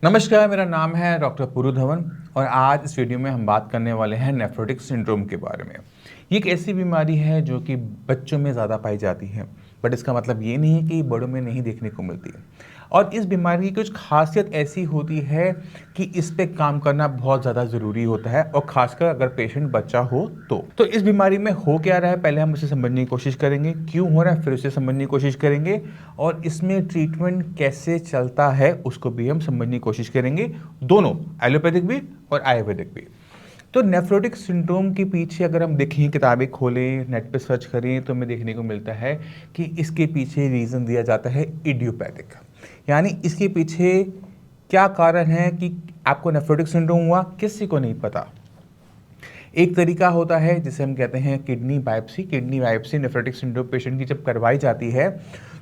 नमस्कार, मेरा नाम है डॉक्टर पुरु धवन और आज इस वीडियो में हम बात करने वाले हैं नेफ्रोटिक सिंड्रोम के बारे में। ये एक ऐसी बीमारी है जो कि बच्चों में ज़्यादा पाई जाती है, बट इसका मतलब ये नहीं है कि बड़ों में नहीं देखने को मिलती है। और इस बीमारी की कुछ खासियत ऐसी होती है कि इस पे काम करना बहुत ज़्यादा ज़रूरी होता है और ख़ासकर अगर पेशेंट बच्चा हो तो इस बीमारी में हो क्या रहा है, पहले हम उसे समझने की कोशिश करेंगे, क्यों हो रहा है, फिर उसे समझने की कोशिश करेंगे और इसमें ट्रीटमेंट कैसे चलता है उसको भी हम समझने की कोशिश करेंगे, दोनों एलोपैथिक भी और आयुर्वेदिक भी। तो नेफ्रोटिक सिंड्रोम के पीछे अगर हम देखें, किताबें खोलें, नेट पे सर्च करें तो हमें देखने को मिलता है कि इसके पीछे रीज़न दिया जाता है इडियोपैथिक, यानी इसके पीछे क्या कारण है कि आपको नेफ्रोटिक सिंड्रोम हुआ, किसी को नहीं पता। एक तरीका होता है जिसे हम कहते हैं kidney biopsy. Kidney biopsy nephrotic syndrome patient की जब करवाई जाती है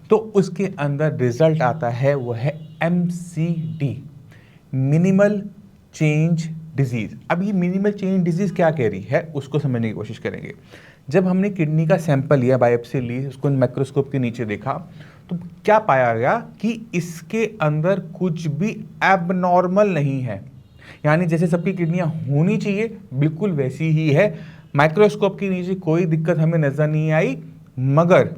तो उसके अंदर रिजल्ट आता है, वो है MCD, मिनिमल चेंज डिजीज। अब ये मिनिमल चेंज डिजीज क्या कह रही है उसको समझने की कोशिश करेंगे। जब हमने किडनी का सैंपल लिया, बायोप्सी ली, उसको माइक्रोस्कोप के नीचे देखा तो क्या पाया गया कि इसके अंदर कुछ भी एबनॉर्मल नहीं है, यानी जैसे सबकी किडनियां होनी चाहिए बिल्कुल वैसी ही है। माइक्रोस्कोप के नीचे कोई दिक्कत हमें नजर नहीं आई, मगर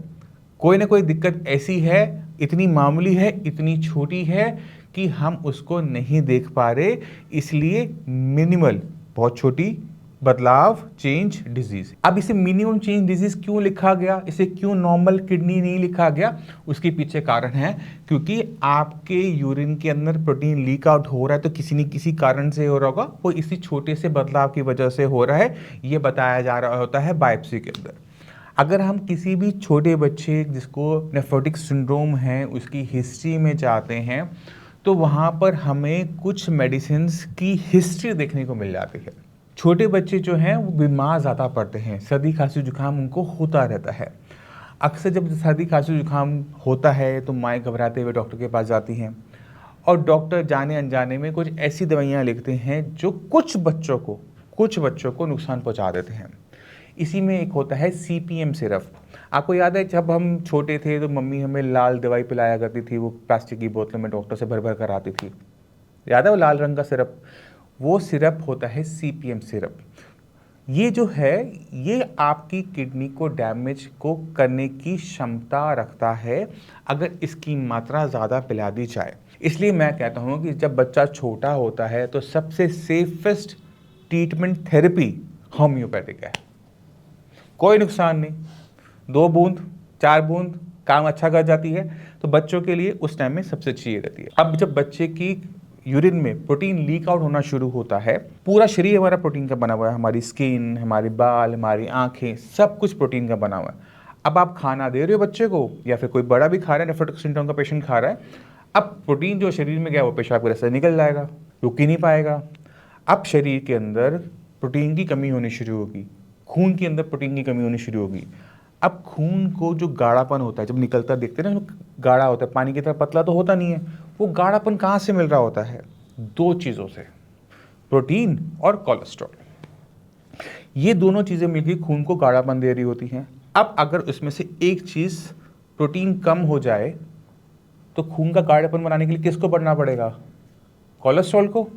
कोई ना कोई दिक्कत ऐसी है, इतनी मामूली है, इतनी छोटी है कि हम उसको नहीं देख पा रहे, इसलिए मिनिमल, बहुत छोटी बदलाव, चेंज डिजीज। अब इसे मिनिमम चेंज डिजीज क्यों लिखा गया, इसे क्यों नॉर्मल किडनी नहीं लिखा गया, उसके पीछे कारण है क्योंकि आपके यूरिन के अंदर प्रोटीन लीक आउट हो रहा है तो किसी न किसी कारण से हो रहा होगा, वो इसी छोटे से बदलाव की वजह से हो रहा है, ये बताया जा रहा होता है बायोप्सी के अंदर। अगर हम किसी भी छोटे बच्चे जिसको नेफ्रोटिक सिंड्रोम है उसकी हिस्ट्री में जाते हैं तो वहाँ पर हमें कुछ मेडिसिन्स की हिस्ट्री देखने को मिल जाती है। छोटे बच्चे जो हैं वो बीमार ज़्यादा पड़ते हैं, सर्दी खांसी जुकाम उनको होता रहता है। अक्सर जब सर्दी खांसी जुकाम होता है तो माएँ घबराते हुए डॉक्टर के पास जाती हैं और डॉक्टर जाने अनजाने में कुछ ऐसी दवाइयाँ लिखते हैं जो कुछ बच्चों को नुकसान पहुँचा देते हैं। इसी में एक होता है CPM सिरप। आपको याद है जब हम छोटे थे तो मम्मी हमें लाल दवाई पिलाया करती थी, वो प्लास्टिक की बोतल में डॉक्टर से भर भर कर आती थी, याद है वो लाल रंग का सिरप, वो सिरप होता है CPM सिरप। ये जो है ये आपकी किडनी को डैमेज को करने की क्षमता रखता है अगर इसकी मात्रा ज़्यादा पिला दी जाए। इसलिए मैं कहता हूँ कि जब बच्चा छोटा होता है तो सबसे सेफेस्ट ट्रीटमेंट थेरेपी होम्योपैथिक है, कोई नुकसान नहीं, 2 बूंद 4 बूंद काम अच्छा कर जाती है, तो बच्चों के लिए उस टाइम में सबसे अच्छी ये रहती है। अब जब बच्चे की यूरिन में प्रोटीन लीक आउट होना शुरू होता है, पूरा शरीर हमारा प्रोटीन का बना हुआ है, हमारी स्किन, हमारे बाल, हमारी आंखें, सब कुछ प्रोटीन का बना हुआ है। अब आप खाना दे रहे हो बच्चे को या फिर कोई बड़ा भी खा रहा है, नेफ्रोटिक सिंड्रोम का पेशेंट खा रहा है, अब प्रोटीन जो शरीर में गया वो पेशाब के रास्ते निकल जाएगा, रुक ही नहीं पाएगा। अब शरीर के अंदर प्रोटीन की कमी होनी शुरू होगी, खून के अंदर प्रोटीन की कमी होनी शुरू होगी। अब खून को जो गाढ़ापन होता है, जब निकलता देखते हैं ना, गाढ़ा होता है, पानी की तरह पतला तो होता नहीं है, वो गाढ़ापन कहाँ से मिल रहा होता है? 2 चीज़ों से, प्रोटीन और कोलेस्ट्रॉल। ये दोनों चीज़ें मिलकर खून को गाढ़ापन दे रही होती हैं। अब अगर उसमें से एक चीज़ प्रोटीन कम हो जाए तो खून का गाढ़ापन बनाने के लिए किसको बढ़ना पड़ेगा? कोलेस्ट्रॉल को।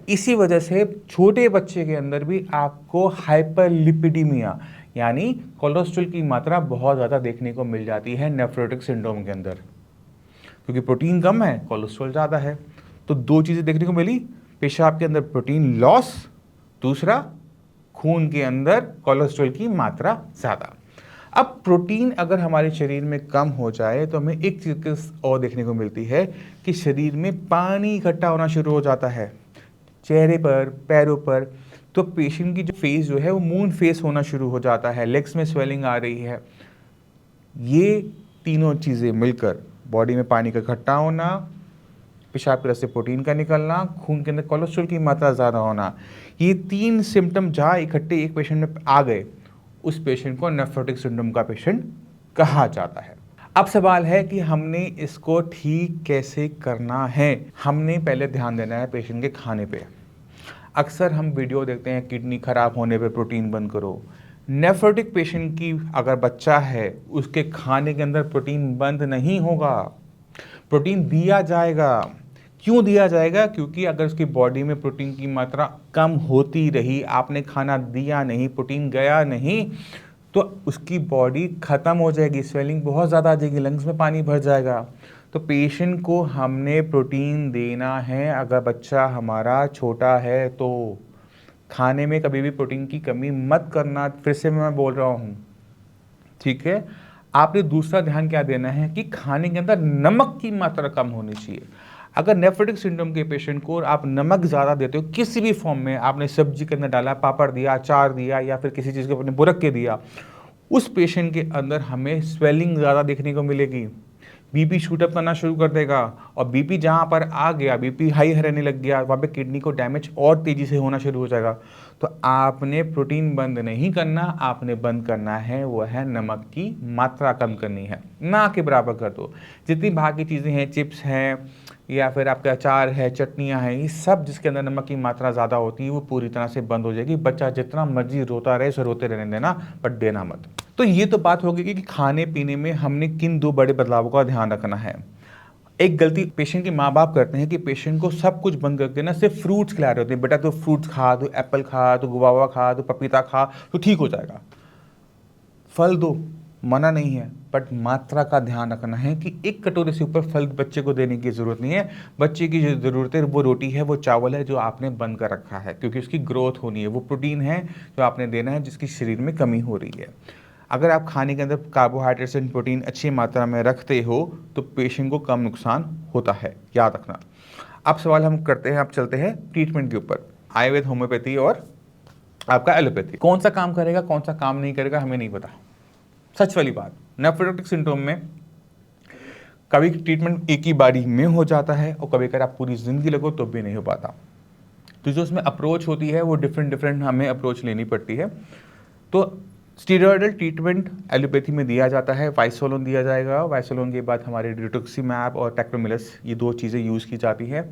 इसी वजह से छोटे बच्चे के अंदर भी आपको हाइपरलिपिडीमिया यानी कोलेस्ट्रॉल की मात्रा बहुत ज़्यादा देखने को मिल जाती है नेफ्रोटिक सिंड्रोम के अंदर, क्योंकि प्रोटीन कम है, कोलेस्ट्रॉल ज़्यादा है। तो 2 चीज़ें देखने को मिली, पेशाब के अंदर प्रोटीन लॉस, दूसरा खून के अंदर कोलेस्ट्रॉल की मात्रा ज़्यादा। अब प्रोटीन अगर हमारे शरीर में कम हो जाए तो हमें एक चीज़ और देखने को मिलती है कि शरीर में पानी इकट्ठा होना शुरू हो जाता है, चेहरे पर, पैरों पर। तो पेशेंट की जो फेस जो है वो मून फेस होना शुरू हो जाता है, लेग्स में स्वेलिंग आ रही है। ये तीनों चीज़ें मिलकर, बॉडी में पानी का इकट्ठा होना, पेशाब के रास्ते प्रोटीन का निकलना, खून के अंदर कोलेस्ट्रॉल की मात्रा ज़्यादा होना, ये 3 सिम्टम जहाँ इकट्ठे एक पेशेंट में आ गए, उस पेशेंट को नेफ्रोटिक सिंड्रोम का पेशेंट कहा जाता है। अब सवाल है कि हमने इसको ठीक कैसे करना है। हमने पहले ध्यान देना है पेशेंट के खाने पे। अक्सर हम वीडियो देखते हैं किडनी खराब होने पे प्रोटीन बंद करो। नेफ्रोटिक पेशेंट की अगर बच्चा है उसके खाने के अंदर प्रोटीन बंद नहीं होगा, प्रोटीन दिया जाएगा। क्यों दिया जाएगा? क्योंकि अगर उसकी बॉडी में प्रोटीन की मात्रा कम होती रही, आपने खाना दिया नहीं, प्रोटीन गया नहीं, तो उसकी बॉडी ख़त्म हो जाएगी, स्वेलिंग बहुत ज़्यादा आ जाएगी, लंग्स में पानी भर जाएगा। तो पेशेंट को हमने प्रोटीन देना है। अगर बच्चा हमारा छोटा है तो खाने में कभी भी प्रोटीन की कमी मत करना, फिर से मैं बोल रहा हूँ, ठीक है। आपने दूसरा ध्यान क्या देना है कि खाने के अंदर नमक की मात्रा कम होनी चाहिए। अगर नेफ्रोटिक सिंड्रोम के पेशेंट को आप नमक ज़्यादा देते हो किसी भी फॉर्म में, आपने सब्जी के अंदर डाला, पापड़ दिया, अचार दिया, या फिर किसी चीज़ के अपने बुरक के दिया, उस पेशेंट के अंदर हमें स्वेलिंग ज़्यादा देखने को मिलेगी, बीपी शूटअप करना शुरू कर देगा, और बीपी जहाँ पर आ गया, बीपी हाई रहने लग गया, वहाँ पे किडनी को डैमेज और तेज़ी से होना शुरू हो जाएगा। तो आपने प्रोटीन बंद नहीं करना, आपने बंद करना है वो है नमक की मात्रा कम करनी है, ना के बराबर कर दो। जितनी बाकी चीज़ें हैं, चिप्स हैं या फिर आपका अचार है, चटनियाँ हैं, ये सब जिसके अंदर नमक की मात्रा ज़्यादा होती है वो पूरी तरह से बंद हो जाएगी। बच्चा जितना मर्जी रोता रहे, उसे रोते रहने देना, बट देना मत। तो ये तो बात हो गई कि खाने पीने में हमने किन 2 बड़े बदलावों का ध्यान रखना है। एक गलती पेशेंट के माँ बाप करते हैं कि पेशेंट को सब कुछ बंद करके ना सिर्फ फ्रूट्स खिला रहे होते हैं, बेटा तो फ्रूट्स खा, तो एप्पल खा, तो गुआवा खा, तो पपीता खा, तो ठीक हो जाएगा। फल दो, मना नहीं है, बट मात्रा का ध्यान रखना है कि एक कटोरे से ऊपर फल बच्चे को देने की ज़रूरत नहीं है। बच्चे की जो ज़रूरत है वो रोटी है, वो चावल है जो आपने बंद कर रखा है, क्योंकि उसकी ग्रोथ होनी है, वो प्रोटीन है जो आपने देना है जिसकी शरीर में कमी हो रही है। अगर आप खाने के अंदर कार्बोहाइड्रेट्स एंड प्रोटीन अच्छी मात्रा में रखते हो तो पेशेंट को कम नुकसान होता है, याद रखना। अब सवाल हम करते हैं, आप चलते हैं ट्रीटमेंट के ऊपर। आयुर्वेद, होम्योपैथी और आपका एलोपैथी, कौन सा काम करेगा, कौन सा काम नहीं करेगा, हमें नहीं पता। सच वाली बात, नेफ्रोटिक सिंड्रोम में कभी ट्रीटमेंट एक ही बारी में हो जाता है और कभी अगर आप पूरी ज़िंदगी लगो तो भी नहीं हो पाता। तो जो उसमें अप्रोच होती है वो डिफरेंट हमें अप्रोच लेनी पड़ती है। तो स्टीरॉयडल ट्रीटमेंट एलोपैथी में दिया जाता है, वाइसोलोन दिया जाएगा। वाइसोलोन के बाद हमारे रिटुक्सीमैब और टेक्रोमिलस, ये 2 चीज़ें यूज़ की जाती है।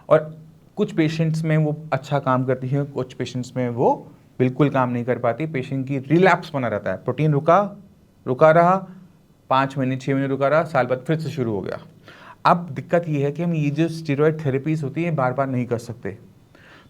और कुछ पेशेंट्स में वो अच्छा काम करती है, कुछ पेशेंट्स में वो बिल्कुल काम नहीं कर पाती। पेशेंट की रिलैप्स बना रहता है, प्रोटीन रुका रहा, 5 महीने 6 महीने रुका रहा, साल बाद फिर से शुरू हो गया। अब दिक्कत ये है कि हम ये जो स्टीरॉयड थेरेपीज होती है बार बार नहीं कर सकते,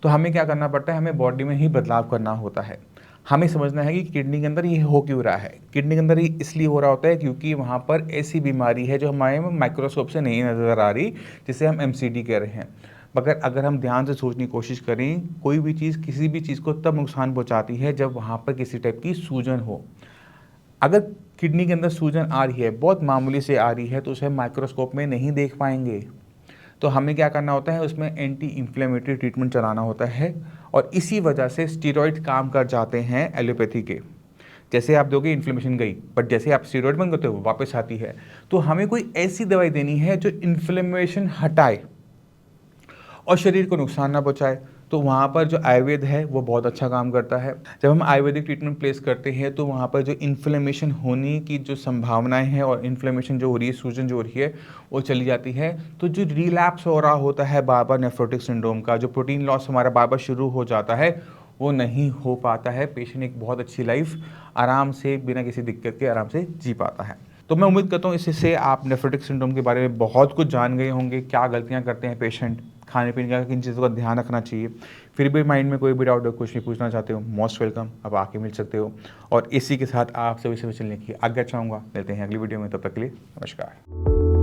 तो हमें क्या करना पड़ता है, हमें बॉडी में ही बदलाव करना होता है। हमें समझना है कि किडनी के अंदर ये हो क्यों रहा है। किडनी के अंदर ये इसलिए हो रहा होता है क्योंकि वहाँ पर ऐसी बीमारी है जो हमारे माइक्रोस्कोप से नहीं नज़र आ रही, जिसे हम MCD कह रहे हैं। मगर अगर हम ध्यान से सोचने की कोशिश करें, कोई भी चीज़ किसी भी चीज़ को तब नुकसान पहुँचाती है जब वहाँ पर किसी टाइप की सूजन हो। अगर किडनी के अंदर सूजन आ रही है, बहुत मामूली से आ रही है, तो उसे माइक्रोस्कोप में नहीं देख पाएंगे। तो हमें क्या करना होता है, उसमें एंटी इन्फ्लेमेटरी ट्रीटमेंट चलाना होता है। और इसी वजह से स्टीरॉयड काम कर जाते हैं एलोपैथी के। जैसे आप दोगे इन्फ्लेमेशन गई, बट जैसे आप स्टीरॉयड बंद करते हो वापस आती है। तो हमें कोई ऐसी दवाई देनी है जो इन्फ्लेमेशन हटाए और शरीर को नुकसान ना पहुँचाए। तो वहाँ पर जो आयुर्वेद है वो बहुत अच्छा काम करता है। जब हम आयुर्वेदिक ट्रीटमेंट प्लेस करते हैं तो वहाँ पर जो इन्फ्लेमेशन होने की जो संभावनाएं हैं और इन्फ्लेमेशन जो हो रही है, सूजन जो हो रही है, वो चली जाती है। तो जो रिलैप्स हो रहा होता है बार बार नेफ्रोटिक सिंड्रोम का, जो प्रोटीन लॉस हमारा बार बार शुरू हो जाता है, वो नहीं हो पाता है। पेशेंट एक बहुत अच्छी लाइफ आराम से बिना किसी दिक्कत के आराम से जी पाता है। तो मैं उम्मीद करता हूँ इससे आप नेफ्रोटिक सिंड्रोम के बारे में बहुत कुछ जान गए होंगे, क्या गलतियाँ करते हैं पेशेंट, खाने पीने का किन चीज़ों का ध्यान रखना चाहिए। फिर भी माइंड में कोई भी डाउट हो, कुछ भी पूछना चाहते हो, मोस्ट वेलकम, आप आके मिल सकते हो। और इसी के साथ आप सभी से चलने की आज्ञा चाहूँगा। मिलते हैं अगली वीडियो में, तब तक के लिए नमस्कार।